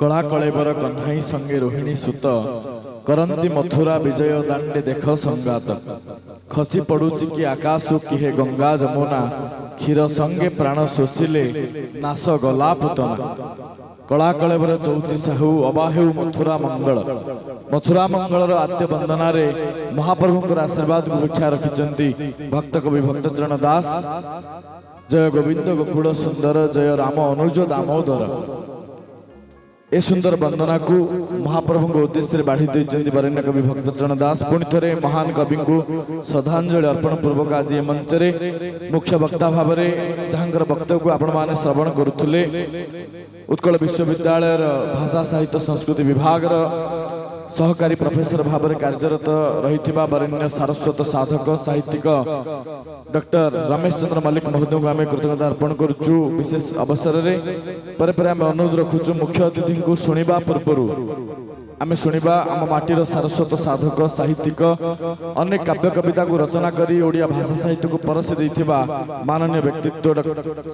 कला कलेबर कन्हाई संगे रोहिणी सुत करंती मथुरा विजय दांडे देख संगात खसी पड़ुची कि आकाशु किहे गंगा जमुना क्षीर संगे प्राण शोषिले नाश गला पुतना कला कलेबर चौती साहू अबाहु मथुरा मंगल आद्य वंदना रे महाप्रभु आशीर्वाद को भिक्षा रखिंट भक्त कवि भक्तचरण दास जय गोविंद गोकुल सुंदर जय राम अनुज दामोदर ए सुंदर वंदना को महाप्रभु उद्देश्य बाढ़ी देते वरेण्य कवि भक्तचरण दास पुणी थे महान कवि को श्रद्धांजलि अर्पण पूर्वक आज मंच मुख्य वक्ता भाव में जहां वक्तव्य को आपण मैंने श्रवण करुले उत्कल विश्वविद्यालय भाषा साहित्य संस्कृति विभाग सहकारी प्रोफेसर भाव में कार्यरत रही वरेण्य सारस्वत साधक साहित्यिक डॉक्टर रमेश चंद्र मल्लिक महोदय को आम कृतज्ञता अर्पण करुचु विशेष अवसर में आम अनुरोध रखुचु मुख्य अतिथि को शुणा पूर्व आम शुणा आम माटीर सारस्वत साधक साहित्यिक अनेक काव्य कविता को रचना करी ओडिया भाषा साहित्य को परसी देथिबा माननीय व्यक्तित्व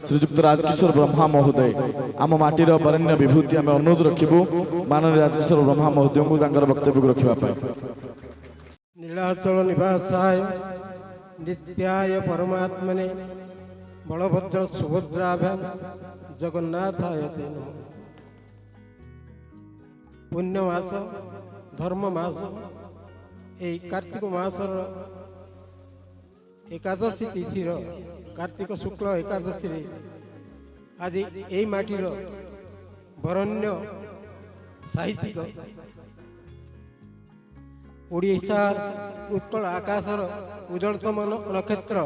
श्रीजुक्त राजकिशोर ब्रह्मा महोदय आम माटीर वरेण्य विभूति आम अनुरोध रखिबु माननीय राजकिशोर ब्रह्मा महोदय को तांकर वक्तव्य को रखिबा पाए। नीलाचल निवासाय नित्याय परमात्मने बलभद्र सुभद्राभ्याम जगन्नाथाय ते नमः। पुण्य मास धर्म मास कार्तिक मासर एकादशी तिथि कार्तिक शुक्ल एकादशी आज यही माटीर वरण्य साहित्यिक ओडिशा उत्कल आकाशर उज्जवलतम नक्षत्र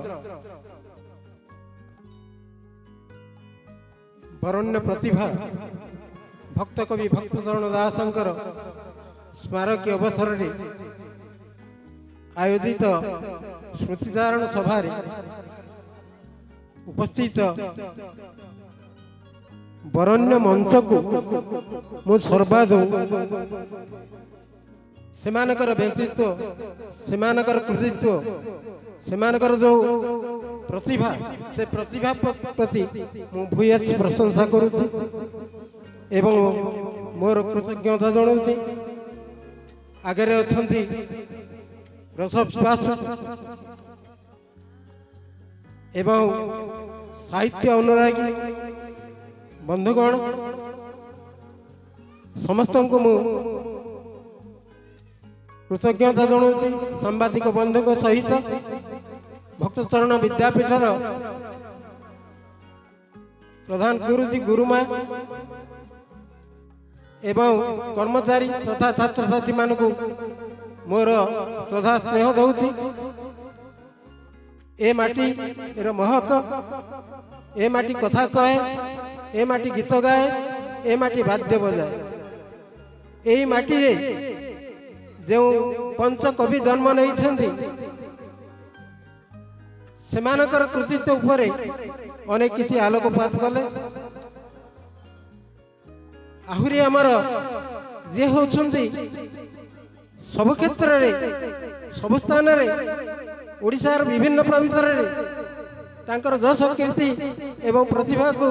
वरण्य प्रतिभा भक्त कवि भक्तचरण दासंकर स्मारक अवसर में आयोजित स्मृतिचारण सभा उपस्थित वरण्य मंच को मु सर्वादु सेमानकर व्यक्तित्व सेमानकर कृतित्व सेमानकर जो प्रतिभा से प्रतिभा प्रति मु भूयस प्रशंसा करुछि एवं मोर कृतज्ञता जनाऊँ। आगे अच्छा रसभ बासु एवं साहित्य अनुरागी बंधुगण समस्त को मु कृतज्ञता जनाऊँ। सांबादिक बंधु सहित भक्तचरण विद्यापीठर प्रधान गुरुजी गुरुमा एवं कर्मचारी तथा छात्र छात्री मान को मोर श्रद्धा स्नेह दौची। ए माटी एर महक ए माटी कथा कहे ए माटी गीत गाए ए माटी वाद्य बजाए यही माटी रे जो पंच कवि जन्म नहीं सेमानकर कृतित्व उपरे अनेक किसी आलोकपात कले आहुरी आमर जे होछंती सब क्षेत्र रे सब स्थान रे ओडिशार विभिन्न प्रांत रे तांकर जस कीर्ति एवं प्रतिभा को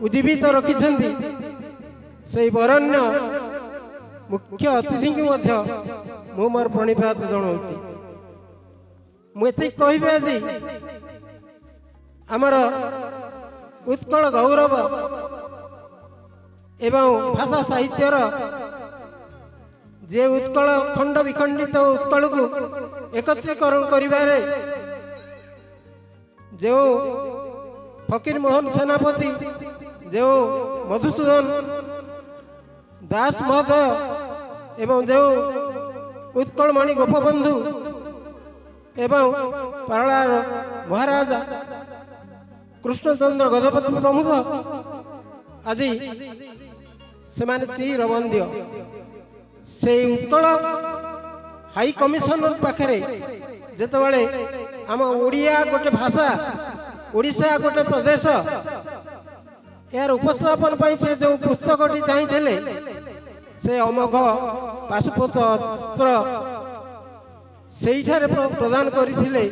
उद्दीपित रखिछंती से वरण्य मुख्य अतिथि को मध्य मु मोर प्रणिपात जणाउछि। मु एति कहिबे आज आमर उत्कल गौरव एवं भाषा साहित्यर जे उत्कल खंड विखंडित उत्कल को एकत्रीकरण करिबारे जो फकीर मोहन सेनापति जो मधुसूदन दास महोदय एवं जो उत्कलमणि गोपबंधु एवं पारଳାर महाराजा कृष्णचंद्र गजपति प्रमुख आज से चिरबंद्य से उत्कल हाई कमिशनर पाखे जिते आम ओडिया गोटे भाषा ओडिशा गोटे प्रदेश यार उपस्थापन से जो पुस्तकटी चाहिए से अमोघ पाशुपत्र से प्रदान करथिले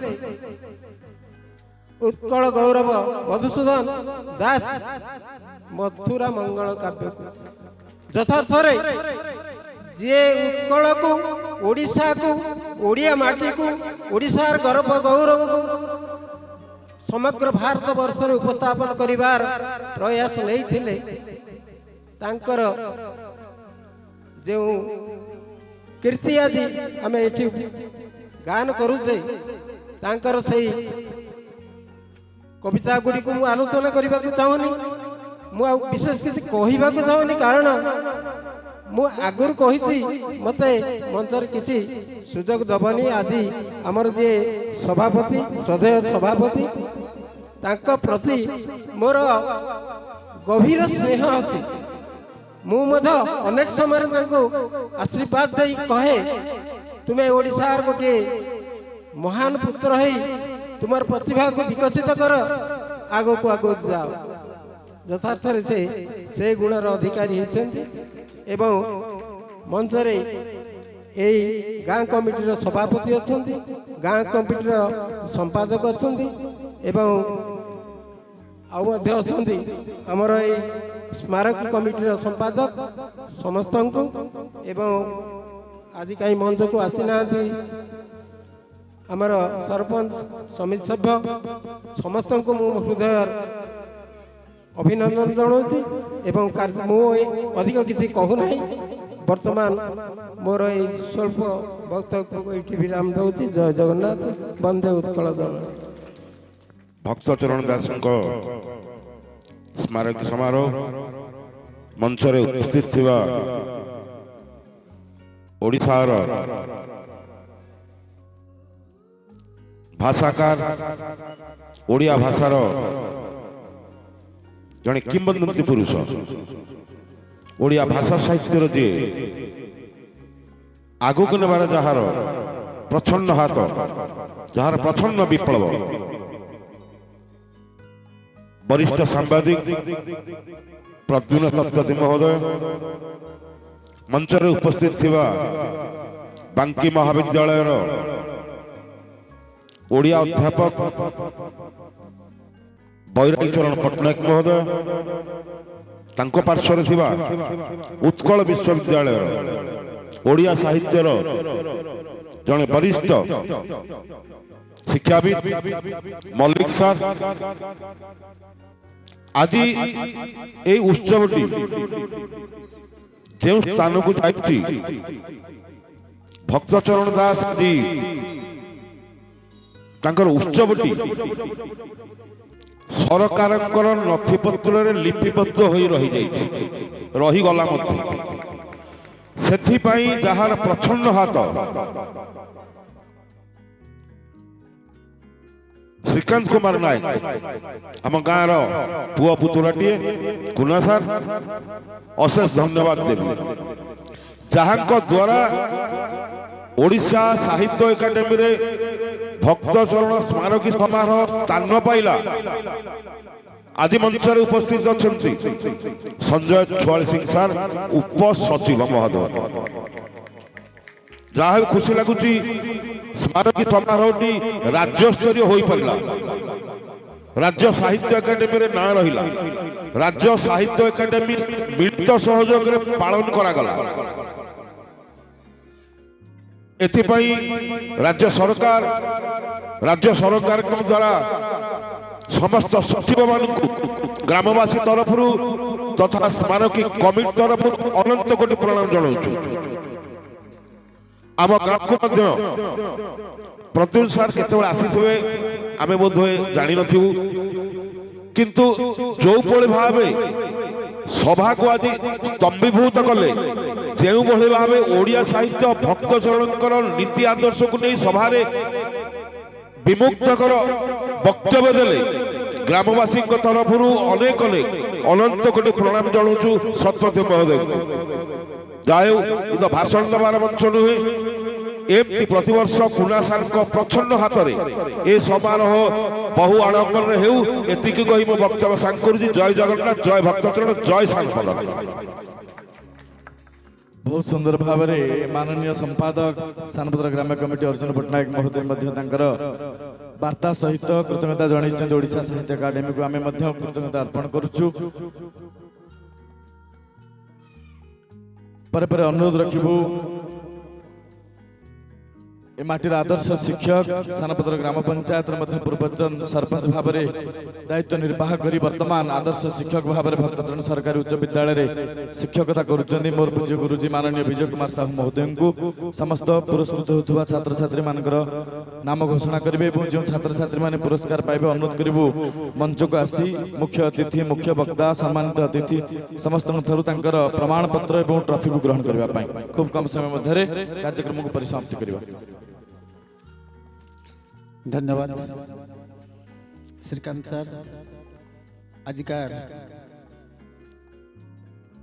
उत्कल गौरव मधुसूदन दास मथुरा मंगल काव्य को ଯଥାର୍ଥରେ ଯିଏ ଉତ୍କଳକୁ ଓଡ଼ିଶାକୁ ଓଡ଼ିଆ ମାଟିକୁ ଓଡ଼ିଶାର ଗର୍ବ ଗୌରବକୁ ସମଗ୍ର ଭାରତ ବର୍ଷରେ ଉପସ୍ଥାପନ କରିବାର ପ୍ରୟାସ ନେଇଥିଲେ ତାଙ୍କର ଯେଉଁ କୀର୍ତ୍ତି ଆଜି ଆମେ ଏଠି ଗାନ କରୁଛେ ତାଙ୍କର ସେଇ କବିତା ଗୁଡ଼ିକୁ ମୁଁ ଆଲୋଚନା କରିବାକୁ ଚାହୁଁନି। ମୁଁ ଆଉ ବିଶେଷ କିଛି କହିବାକୁ ଚାହୁଁନି, କାରଣ ମୁଁ ଆଗରୁ କହିଛି ମୋତେ ମଞ୍ଚରେ କିଛି ସୁଯୋଗ ଦେବନି। ଆଜି ଆମର ଯିଏ ସଭାପତି, ଶ୍ରଦ୍ଧେୟ ସଭାପତି, ତାଙ୍କ ପ୍ରତି ମୋର ଗଭୀର ସ୍ନେହ ଅଛି। ମୁଁ ମଧ୍ୟ ଅନେକ ସମୟରେ ତାଙ୍କୁ ଆଶୀର୍ବାଦ ଦେଇ କହେ, ତୁମେ ଓଡ଼ିଶାର ଗୋଟିଏ ମହାନ ପୁତ୍ର ହେଇ ତୁମର ପ୍ରତିଭାକୁ ବିକଶିତ କର, ଆଗକୁ ଆଗକୁ ଯାଅ। ଯଥାର୍ଥରେ ସେ ଗୁଣର ଅଧିକାରୀ ହେଇଛନ୍ତି ଏବଂ ମଞ୍ଚରେ ଏଇ ଗାଁ କମିଟିର ସଭାପତି ଅଛନ୍ତି, ଗାଁ କମିଟିର ସମ୍ପାଦକ ଅଛନ୍ତି ଏବଂ ଆଉ ମଧ୍ୟ ଅଛନ୍ତି ଆମର ଏଇ ସ୍ମାରକୀ କମିଟିର ସମ୍ପାଦକ ସମସ୍ତଙ୍କୁ, ଏବଂ ଆଜି କାହିଁ ମଞ୍ଚକୁ ଆସିନାହାନ୍ତି ଆମର ସରପଞ୍ଚ, ସମିତି ସଭ୍ୟ, ସମସ୍ତଙ୍କୁ ମୁଁ ହୃଦୟର ଅଭିନନ୍ଦନ ଜଣାଉଛି ଏବଂ ମୁଁ ଅଧିକ କିଛି କହୁନାହିଁ। ବର୍ତ୍ତମାନ ମୋର ଏଇ ସ୍ୱଳ୍ପ ବକ୍ତବ୍ୟକୁ ଏଇଠି ବିରାମ ଦେଉଛି। ଜୟ ଜଗନ୍ନାଥ, ବନ୍ଦେ ଉତ୍କଳ ଜନନୀ। ଭକ୍ତଚରଣ ଦାସଙ୍କ ସ୍ମାରକୀ ସମାରୋହ ମଞ୍ଚରେ ଉପସ୍ଥିତ ଥିବା ଓଡ଼ିଶାର ଭାଷାକାର, ଓଡ଼ିଆ ଭାଷାର ଜଣେ କିମ୍ବଦନ୍ତୀ ପୁରୁଷ, ଓଡ଼ିଆ ଭାଷା ସାହିତ୍ୟର ଯିଏ ଆଗକୁ ନେବାର ଯାହାର ପ୍ରଚ୍ଛନ୍ନ ହାତ, ଯାହାର ପ୍ରଚ୍ଛନ୍ନ ବିପ୍ଳବ, ବରିଷ୍ଠ ସାମ୍ବାଦିକ ପ୍ରଦ୍ୟୁମ୍ନ ଶତପଥୀ ମହୋଦୟ, ମଞ୍ଚରେ ଉପସ୍ଥିତ ଥିବା ବାଙ୍କୀ ମହାବିଦ୍ୟାଳୟର ଓଡ଼ିଆ ଅଧ୍ୟାପକ ବୈରାଗୀ ଚରଣ ପଟ୍ଟନାୟକ ମହୋଦୟ, ତାଙ୍କ ପାର୍ଶ୍ୱରେ ଥିବା ଉତ୍କଳ ବିଶ୍ୱବିଦ୍ୟାଳୟର ଓଡ଼ିଆ ସାହିତ୍ୟର ଜଣେ ବରିଷ୍ଠ ଶିକ୍ଷାବିତ ମଲ୍ଲିକ ସାର୍, ଆଜି এই ଉତ୍ସବଟି ଯେଉଁ ସ୍ଥାନକୁ ଯାଇଛି, ଭକ୍ତଚରଣ ଦାସ ଆଜି ତାଙ୍କର ଉତ୍ସବଟି ସରକାରଙ୍କର ନଥିପତ୍ରରେ ଲିପିବଦ୍ଧ ହୋଇ ରହିଯାଇଛି, ରହିଗଲା ମଧ୍ୟ। ସେଥିପାଇଁ ଯାହାର ପ୍ରଚ୍ଛନ୍ନ ହାତ ଶ୍ରୀକାନ୍ତ କୁମାର ନାୟକ, ଆମ ଗାଁର ପୁଅ ପୁତୁରାଟିଏ, କୁନା ସାର୍, ଅଶେଷ ଧନ୍ୟବାଦ ଦେବି, ଯାହାଙ୍କ ଦ୍ୱାରା ଓଡ଼ିଶା ସାହିତ୍ୟ ଏକାଡେମୀରେ ଭକ୍ତଚରଣ ସ୍ମାରକୀ ସମାରୋହ ସ୍ଥାନ ପାଇଲା। ଆଜି ମଞ୍ଚରେ ଉପସ୍ଥିତ ଅଛନ୍ତି ସଞ୍ଜୟ ଛୁଆଳି ସିଂ ସାର୍, ଉପସଚିବ ମହୋଦୟ। ଯାହା ହେଉ ଖୁସି ଲାଗୁଛି ସ୍ମାରକୀ ସମାରୋହଟି ରାଜ୍ୟସ୍ତରୀୟ ହୋଇପାରିଲା, ରାଜ୍ୟ ସାହିତ୍ୟ ଏକାଡେମୀରେ ନାଁ ରହିଲା, ରାଜ୍ୟ ସାହିତ୍ୟ ଏକାଡେମୀ ମିଳିତ ସହଯୋଗରେ ପାଳନ କରାଗଲା। ଏଥିପାଇଁ ରାଜ୍ୟ ସରକାରଙ୍କ ଦ୍ୱାରା ସମସ୍ତ ସଚିବମାନଙ୍କୁ ଗ୍ରାମବାସୀ ତରଫରୁ ତଥା ସ୍ମାରକୀ କମିଟି ତରଫରୁ ଅନନ୍ତ କୋଟି ପ୍ରଣାମ ଜଣାଉଛୁ। ଆମ ଗାଁକୁ ମଧ୍ୟ ପ୍ରତ୍ୟୁଷ ସାର୍ କେତେବେଳେ ଆସିଥିବେ ଆମେ ବୋଧହୁଏ ଜାଣିନଥିବୁ, କିନ୍ତୁ ଯେଉଁଭଳି ଭାବେ ସଭାକୁ ଆଜି ସ୍ତମ୍ଭୀଭୂତ କଲେ, ଯେଉଁଭଳି ଭାବେ ଓଡ଼ିଆ ସାହିତ୍ୟ ଭକ୍ତଚରଣଙ୍କର ନୀତି ଆଦର୍ଶକୁ ନେଇ ସଭାରେ ବିମୁକ୍ତକର ବକ୍ତବ୍ୟ ଦେଲେ, ଗ୍ରାମବାସୀଙ୍କ ତରଫରୁ ଅନେକ ଅନନ୍ତ କୋଟି ପ୍ରଣାମ ଜଣାଉଛୁ ଶତପଥୀ ମହୋଦୟଙ୍କୁ। ଯାହା ହେଉ ଏ ତ ଭାଷଣ ଦେବାର ମଞ୍ଚ ନୁହେଁ, ଏମିତି ପ୍ରତିବର୍ଷ କୁନା ସାର୍ଙ୍କ ପ୍ରଚ୍ଛନ୍ନ ହାତରେ ଏ ସମାରୋହ ବହୁ ଆଡ଼ମ୍ବରରେ ହେଉ, ଏତିକି କହି ମୁଁ ବକ୍ତବ୍ୟ ସାଙ୍ଗ କରୁଛି। ଜୟ ଜଗନ୍ନାଥ, ଜୟ ଭକ୍ତଚରଣ, ଜୟ ସାଂପଦ। ବହୁତ ସୁନ୍ଦର ଭାବରେ ମାନନୀୟ ସମ୍ପାଦକ ସାନପତ୍ର ଗ୍ରାମ କମିଟି ଅର୍ଜୁନ ପଟ୍ଟନାୟକ ମହୋଦୟ ମଧ୍ୟ ତାଙ୍କର ବାର୍ତ୍ତା ସହିତ କୃତଜ୍ଞତା ଜଣାଇଛନ୍ତି ଓଡ଼ିଶା ସାହିତ୍ୟ ଏକାଡେମୀକୁ। ଆମେ ମଧ୍ୟ କୃତଜ୍ଞତା ଅର୍ପଣ କରୁଛୁ। ପରେ ପରେ ଅନୁରୋଧ ରଖିବୁ ए माटीर आदर्श शिक्षक सानपदर ग्राम पंचायत पूर्वजन सरपंच भाव में दायित्व निर्वाह कर वर्तमान आदर्श शिक्षक भाव में भक्तचरण सरकारी उच्च विद्यालय शिक्षकता करुँच मोर पूज्य गुरुजी माननीय विजय कुमार साहू महोदय को समस्त पुरस्कृत होता छात्र छात्री मान नाम घोषणा करेंगे और जो छात्र छात्री मैंने पुरस्कार पाइबे अनुरोध करूँ मंच को आसी मुख्य अतिथि मुख्य वक्ता सम्मानित अतिथि समस्त प्रमाण पत्र और ट्रॉफी को ग्रहण करने खूब कम समय मध्य कार्यक्रम को परिसमाप्ति करवा। धन्यवाद श्रीकांत सर। आजिकार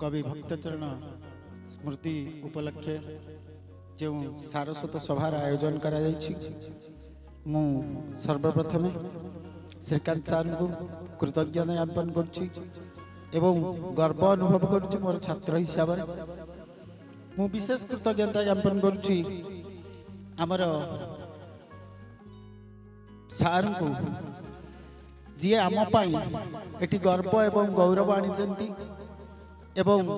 कवि भक्तचरण स्मृति उपलक्षे जो सारस्वत सभार आयोजन करा मु सर्वप्रथमे श्रीकांत सर को कृतज्ञता ज्ञापन करुच्ची एवं गर्व अनुभव करुच्ची मोर छात्र हिसाब से मु विशेष कृतज्ञता ज्ञापन करुच्ची आमर सार को जी आम एटी गर्व एवं गौरव आनी एवं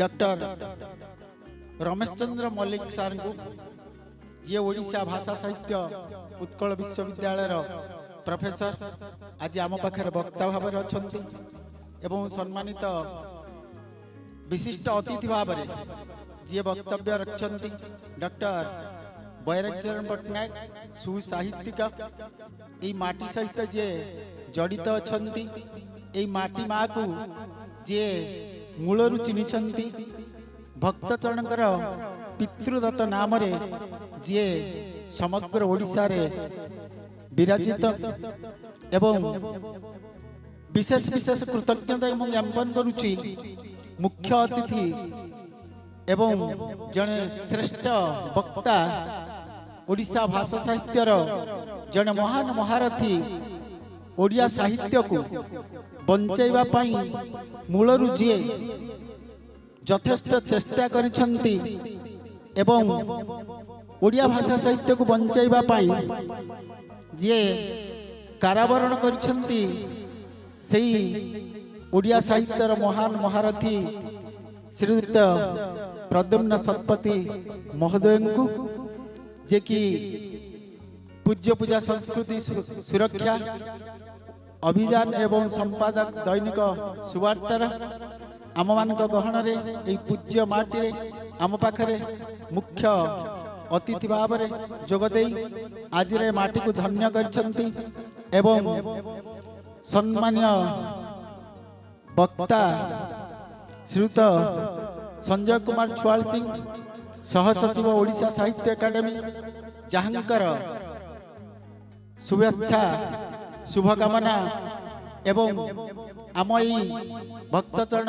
डॉक्टर रमेश चंद्र मल्लिक सार को जी ओडिशा भाषा साहित्य उत्कल विश्वविद्यालय प्रोफेसर आज आम पाखे वक्ता भाव में अच्छा एवं सम्मानित विशिष्ट अतिथि भाव में जी वक्तव्य रखते डॉक्टर बैरागचरण पट्टनायक सुसाहित्यिक ये माटी सहित जे जड़ित अच्छा माटी माँ को जे मूलरू चिन्हिंट भक्तचरण पितृदत्त नाम जी समग्र ओडिशा रे विराजित एवं विशेष विशेष कृतज्ञता ज्ञापन करुच्ची मुख्य अतिथि एवं जने श्रेष्ठ वक्ता ओडिशा भाषा साहित्यर जने महान महारथी ओडिया साहित्य को बंचाइबा पाई मूलरू जी यथेष्ट चेष्टा करिसेंती एवं ओडिया भाषा साहित्य को बंचाइबा पाई जी कारावरण करिसेंती सेही ओडिया साहित्यर महान महारथी श्रीयुक्त प्रद्युम्न शतपथी महोदय को जे कि पूज्य पूजा संस्कृति सुरक्षा अभियान एवं संपादक दैनिक सुवार्तार आम मान गहन में पूज्य माटी आम पाखे मुख्य अतिथि भाव में जोगदे आज माटी को धन्य करछंती एवं सम्मान्य वक्ता श्रीयुत संजय कुमार छुआल सिंह सहसचिव ओडिशा साहित्य अकादेमी जहाँकर शुभेच्छा शुभकामना एवं आम भक्तचरण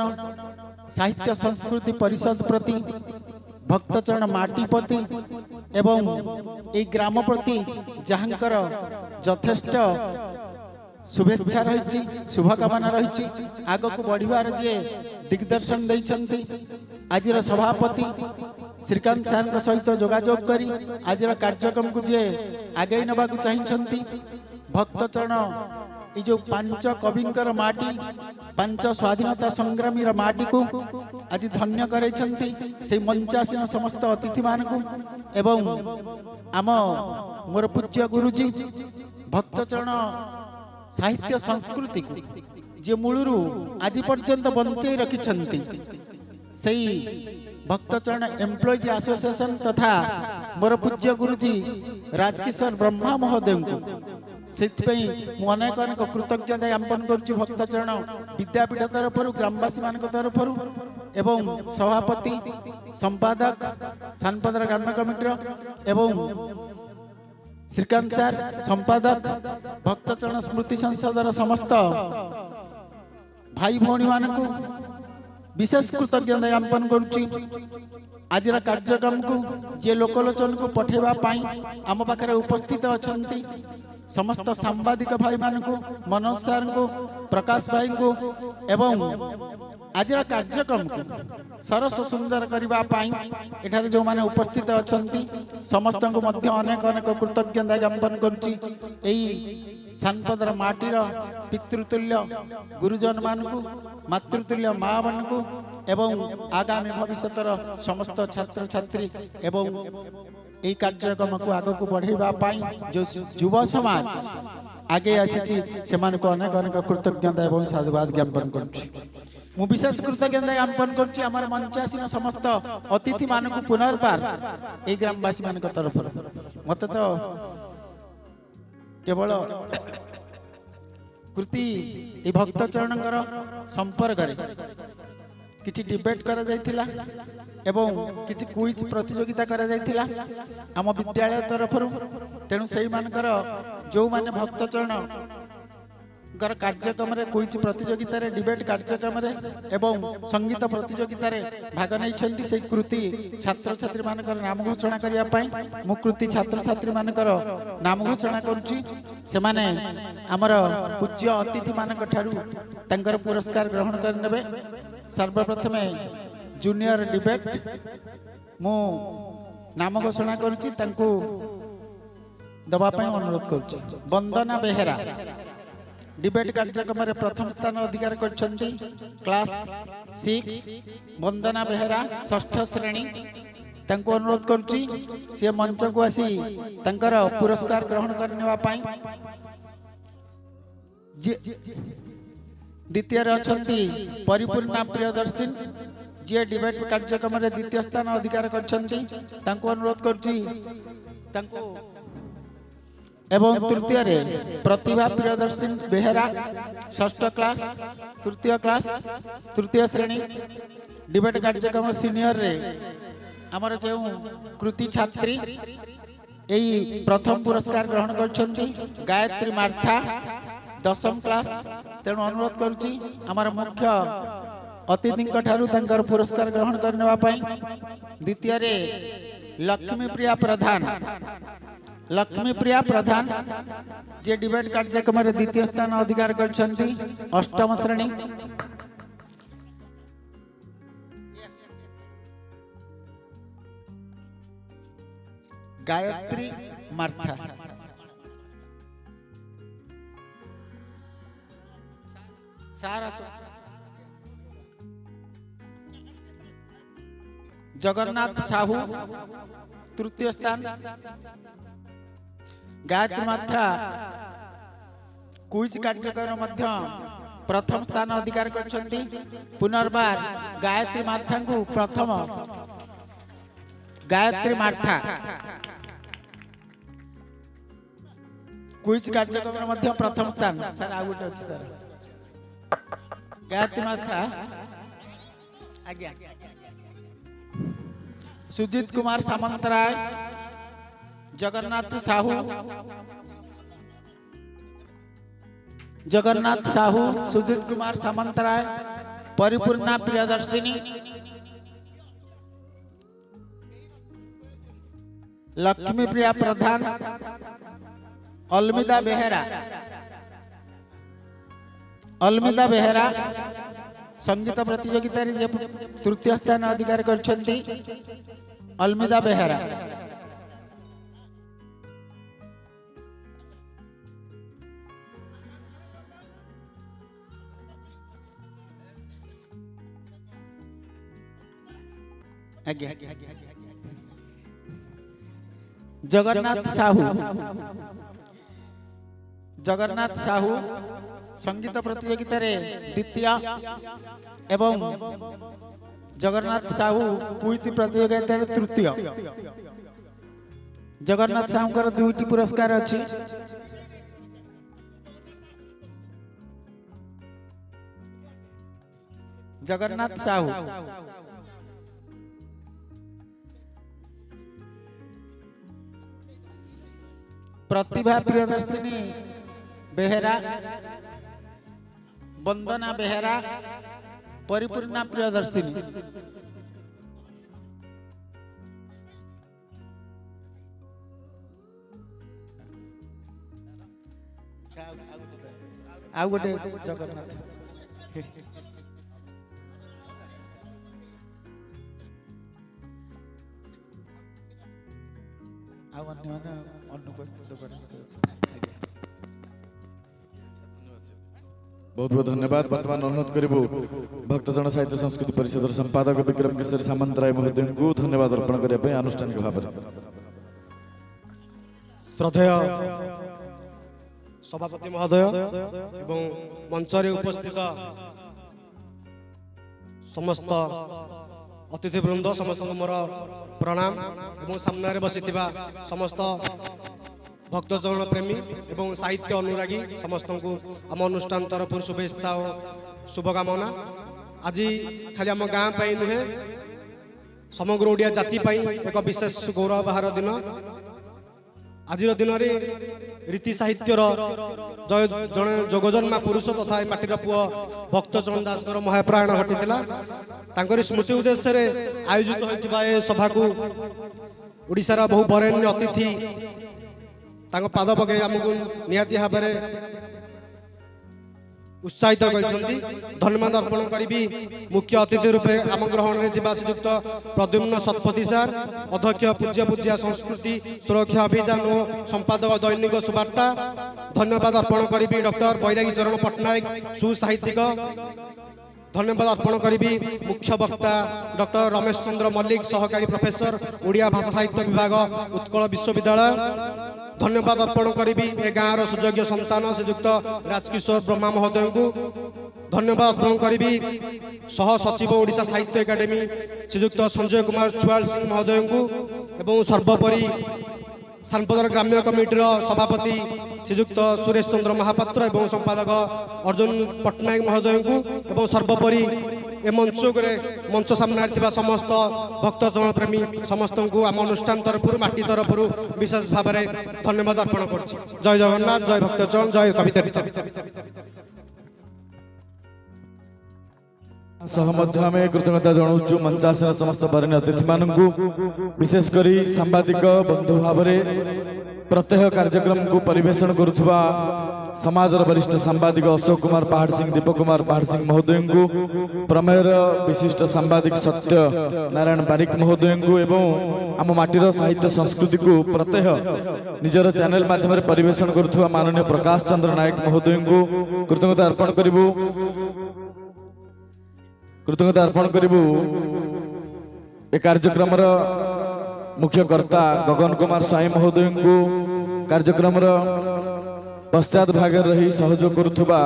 साहित्य संस्कृति परिषद प्रति भक्तचरण माटी प्रति एवं ये ग्राम प्रति जहाँकर यथेष्ट शुभेच्छा रही शुभकामना रही आग को बढ़िबार जे दिग्दर्शन देइछंती आज सभापति श्रीकांत सार सहित जोगाजोग करी आज कार्यक्रम को जे आगे नबा चाहिए भक्तचरण ये जो पांच कविंकर माटी पांच स्वाधीनता संग्रामी माटी को आज धन्य करैछंती से मंचासीन समस्त अतिथि मान को एवं आम मोर पूज्य गुरुजी भक्तचरण साहित्य संस्कृति को जे मूलरू आज पर्यंत बंचाई रखिछंती सही भक्तचरण एम्प्लॉइज एसोसिएशन तथा मोर पूज्य गुरुजी राजकिशोर ब्रह्मा महोदय को अनेक अनेक कृतज्ञता ज्ञापन करुच्ची भक्तचरण विद्यापीठ तरफ ग्रामवासी मान तरफ एवं सभापति संपादक सानपदर ग्राम कमिटी एवं श्रीकांत सर संपादक भक्तचरण स्मृति संसदर समस्त भाई भौणी मान को विशेष कृतज्ञता ज्ञापन करुच्ची आज कार्यक्रम को जे लोकलोचन को पठेबा पाई आम पाखे उपस्थित अछंती समस्त सांबादिक भाई मान को मनोज सर को प्रकाश भाई को एवं आज कार्यक्रम को सरस सुंदर करने एठारे जो माने उपस्थित अछंती समस्त को मध्य अनेक अनेक कृतज्ञता ज्ञापन करुच्ची सानपदर माटीर पितृतुल्य गुरुजन मान को मातृतुल्य माँ मान को এবং আগামী ভবিষ্যতর সমস্ত ছাত্রছাত্রী এবং এই কার্যক্রমকে আগুক বঢ়াইবা পাই যে যুব সমাজ আগে আসিছি সেমানকু অনেক অনেক কৃতজ্ঞতা এবং সাধুবাদ জ্ঞাপন করছি। ମୁଁ ବିଶେଷ କୃତଜ୍ଞତା ଜ୍ଞାପନ କରୁଛି ଆମର ମଞ୍ଚ ଆସିන ସମସ୍ତ ଅତିଥି ମାନଙ୍କୁ ପୁନର୍ବାର এই ଗ୍ରାମବାସୀ ମାନଙ୍କ ତରଫରୁ। ମତେ ତ କେବଳ କୃତି এই ଭକ୍ତ ଚରଣଙ୍କର ସମ୍ପର୍କରେ କିଛି ଡିବେଟ୍ କରାଯାଇଥିଲା ଏବଂ କିଛି କୁଇଜ ପ୍ରତିଯୋଗିତା କରାଯାଇଥିଲା ଆମ ବିଦ୍ୟାଳୟ ତରଫରୁ। ତେଣୁ ସେଇମାନଙ୍କର ଯେଉଁମାନେ ଭକ୍ତ ଚରଣ କାର୍ଯ୍ୟକ୍ରମରେ କୁଇଜ ପ୍ରତିଯୋଗିତାରେ ଡିବେଟ୍ କାର୍ଯ୍ୟକ୍ରମରେ ଏବଂ ସଙ୍ଗୀତ ପ୍ରତିଯୋଗିତାରେ ଭାଗ ନେଇଛନ୍ତି ସେଇ କୃତି ଛାତ୍ରଛାତ୍ରୀମାନଙ୍କର ନାମ ଘୋଷଣା କରିବା ପାଇଁ ମୁଁ କୃତି ଛାତ୍ରଛାତ୍ରୀମାନଙ୍କର ନାମ ଘୋଷଣା କରୁଛି। ସେମାନେ ଆମର ପୂଜ୍ୟ ଅତିଥିମାନଙ୍କ ଠାରୁ ତାଙ୍କର ପୁରସ୍କାର ଗ୍ରହଣ କରିନେବେ। ସର୍ବପ୍ରଥମେ ଜୁନିୟର ଡିବେଟ୍ ମୁଁ ନାମ ଘୋଷଣା କରୁଛି, ତାଙ୍କୁ ଦେବା ପାଇଁ ଅନୁରୋଧ କରୁଛି। ବନ୍ଦନା ବେହେରା डिबेट कार्यक्रम में प्रथम स्थान अधिकार करछंती क्लास 6 वंदना बेहेरा षष्ठ श्रेणी। तांको अनुरोध करुची से मंच को आसी तांकर पुरस्कार ग्रहण करनेवा पाई। द्वितीय अछंती परिपूर्णा प्रियदर्शी जे डिबेट कार्यक्रम में द्वितीय स्थान अधिकार करछंती। तांको अनुरोध करुची तांको एवं तृतीय रे प्रतिभा प्रियदर्शी बेहेरा षष्ठ क्लास तृतीय श्रेणी डिबेट कार्यक्रम सीनियर रे आमर जो कृति छात्री यही प्रथम पुरस्कार ग्रहण करछंती गायत्री मार्था दशम क्लास। तेणु अनुरोध करुची आमर मुख्य अतिथि ठारू तांकर पुरस्कार ग्रहण करनेवा पाई। द्वितीय रे लक्ष्मी प्रिया प्रधान जे डिबेट कार्यक्रम में द्वितीय स्थान अधिकार करछंती अष्टम श्रेणी। गायत्री मार्था जगन्नाथ साहू तृतीय स्थान। गायत्री मात्रा क्विज कार्यक्रम मध्य प्रथम स्थान अधिकार करछंती। पुनर्बार गायत्री मार्था को प्रथम गायत्री मार्था क्विज कार्यक्रम मध्य प्रथम स्थान। सर आ गुटे अछि सर गायत्री मार्था आज्ञा सुजीत कुमार सामंतराय जगन्नाथ साहू सुजीत कुमार सामंतराय परिपूर्णा प्रियदर्शिनी लक्ष्मी प्रिया प्रधान अलमिदा बेहेरा संगीत प्रतियोगिता रे तृतीय स्थान अधिकार करछंती अलमिदा बेहेरा। जगन्नाथ साहू संगीत प्रतियोगिता रे द्वितीय एवं जगन्नाथ साहू क्विज प्रतियोगिता रे तृतीय। जगन्नाथ साहू कर दुईटी पुरस्कार अछि। जगन्नाथ साहू प्रतिभा प्रियदर्शिनी बेहेरा वंदना बेहेरा परिपूर्णा प्रियदर्शिनी। आ गोटे जगन्नाथ बहुत बहुत बहुत धन्यवाद। वर्तमान अनुरोध करिबु भक्तजन साहित्य संस्कृति परिषद संपादक विक्रम केशरी सामंतराय महोदय को धन्यवाद अर्पण करिया पे अनुष्ठानिक भाव में श्रद्धेय सभापति महोदय एवं मंच रे उपस्थित समस्त अतिथिवृंद समस्त मोर प्रणाम एवं सामने बसी समस्त भक्तजन प्रेमी एवं साहित्य अनुरागी समस्त को आम अनुष्ठान तरफ शुभेच्छा और शुभकामना। आज खाली आम गाँ नुहे समग्र ओडिया जाति एक विशेष गौरव बाहार दिन। आज दिन में रीति साहित्यर जड़े जोगजन्मा पुरुष तथा माटीर पुओ भक्तचरण दास महाप्राण घटी स्मृति उद्देश्य आयोजित होता सभा को ओडिशार बहु बरेण्य अतिथि पाद पके आमको निहाती भाव उत्साहित करछंती। धन्यवाद अर्पण करी मुख्य अतिथि रूपे आम ग्रहण में श्रीयुक्त प्रद्युम्न शतपथी सार अध्यक्ष पूज्य पूज्या संस्कृति सुरक्षा अभियान और संपादक दैनिक सुवार्ता। धन्यवाद अर्पण करी डॉक्टर बैरागी चरण पट्टनायक सुसाहित्यिक। धन्यवाद अर्पण करी मुख्य वक्ता डॉक्टर रमेश चंद्र मल्लिक सहकारी प्रोफेसर ओडिया भाषा साहित्य विभाग उत्कल विश्वविद्यालय। धन्यवाद अर्पण करी ए गाँव सुयोग्य संतान श्रीयुक्त राजकिशोर ब्रह्मा महोदय को। धन्यवाद अर्पण करी सह सचिव ओडिशा साहित्य एकाडेमी श्रीयुक्त संजय कुमार चुआल सिंह महोदय को एवं सर्वोपरि सानपदर ग्राम्य कमिटीर सभापति श्रीयुक्त सुरेश चंद्र महापात्र एवं संपादक अर्जुन पट्टनायक महोदय को एवं सर्वोपरि ए मंच सामने समस्त भक्तजन प्रेमी समस्त को आम अनुष्ठान तरफ माटी तरफ विशेष भाव में धन्यवाद अर्पण कर। जय जगन्नाथ, जय भक्तजन, जय कविता। आम कृतज्ञता जनाऊँ मंचासन समस्त वरीय अतिथि मानू विशेषकर सांबादिक बंधु भाव प्रत्येक कार्यक्रम को परिवेषण करुवा समाज वरिष्ठ सांबादिक अशोक कुमार पहाड़ सिंह, दीपक कुमार पहाड़ सिंह महोदय को, प्रमेयर विशिष्ट सांबादिक सत्य नारायण बारिक महोदय को एवं आम माटीर साहित्य संस्कृति को प्रत्येक निजर चैनल माध्यम परिवेषण करुवा माननीय प्रकाश चंद्र नायक महोदय को कृतज्ञता अर्पण करूँ। कृतज्ञता अर्पण करूँ ए कार्यक्रम मुख्य कर्ता गगन कुमार स्वाई महोदय को, कार्यक्रम पश्चात भाग रही सहयोग करुवा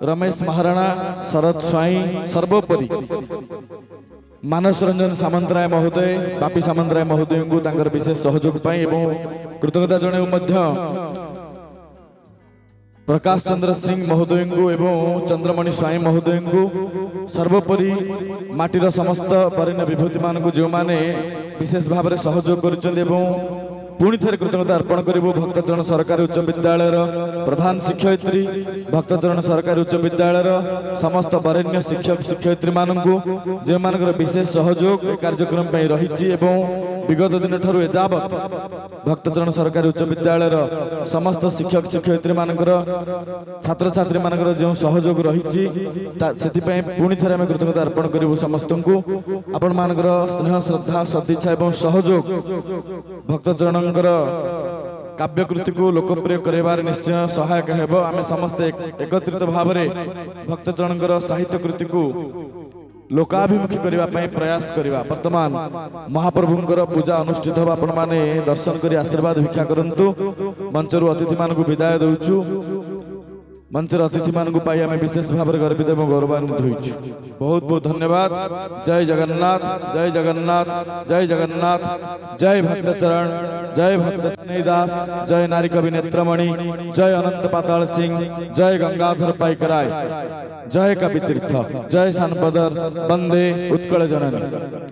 रमेश महाराणा, शरद स्वाई, सर्वोपरि मानस रंजन सामंतराय महोदय, बापी सामंतराय महोदय को तांकर विशेष सहयोग एवं कृतज्ञता जनाऊँ प्रकाश चंद्र सिंह महोदय को एवं चंद्रमणि स्वाई महोदय को, सर्वोपरि माटीर समस्त वरीय विभूति मान जो माने विशेष भाव में सहयोग कर पुणी थे कृतज्ञता अर्पण करूँ भक्तचरण सरकारी उच्च विद्यालय प्रधान शिक्षयित्री, भक्तचरण सरकारी उच्च विद्यालय समस्त वरेण्य शिक्षक शिक्षयित्री मानू जो मान विशेष सहयोग कार्यक्रम रही विगत दिन ठारू एजावत भक्तचरण सरकारी उच्च विद्यालय समस्त शिक्षक शिक्षयित्री मानकर छात्र छात्री मानकर जो सहयोग रही पुणी थे आम कृतज्ञता अर्पण करूँ समस्त को। आपण मानकर स्नेह श्रद्धा सदिच्छा एवं सहयोग भक्तचरण काव्यकृति को लोकप्रिय करार निश्चय सहायक हेब। आम समस्ते एकत्रित भाव में भक्तचरण साहित्य कृति को लोकाभिमुखी करने प्रयास करवा। वर्तमान महाप्रभुंकर पूजा अनुष्ठित हो आपण माने दर्शन कर आशीर्वाद भिक्षा करंतु। मंचर अतिथि मान को विदाय दौचु। मंचर अतिथि मान को आम विशेष भाव में गर्वित और गौरवान्वित होइछु। बहुत बहुत धन्यवाद। जय जगन्नाथ, जय जगन्नाथ, जय जगन्नाथ, जय भक्तचरण, जय भक्तचरण दास, जय नारी कवि नेत्रमणि, जय अनंत पाताल सिंह, जय गंगाधर पाइकराय, जय कवि तीर्थ, जय सानपदर, वंदे उत्कल जननी।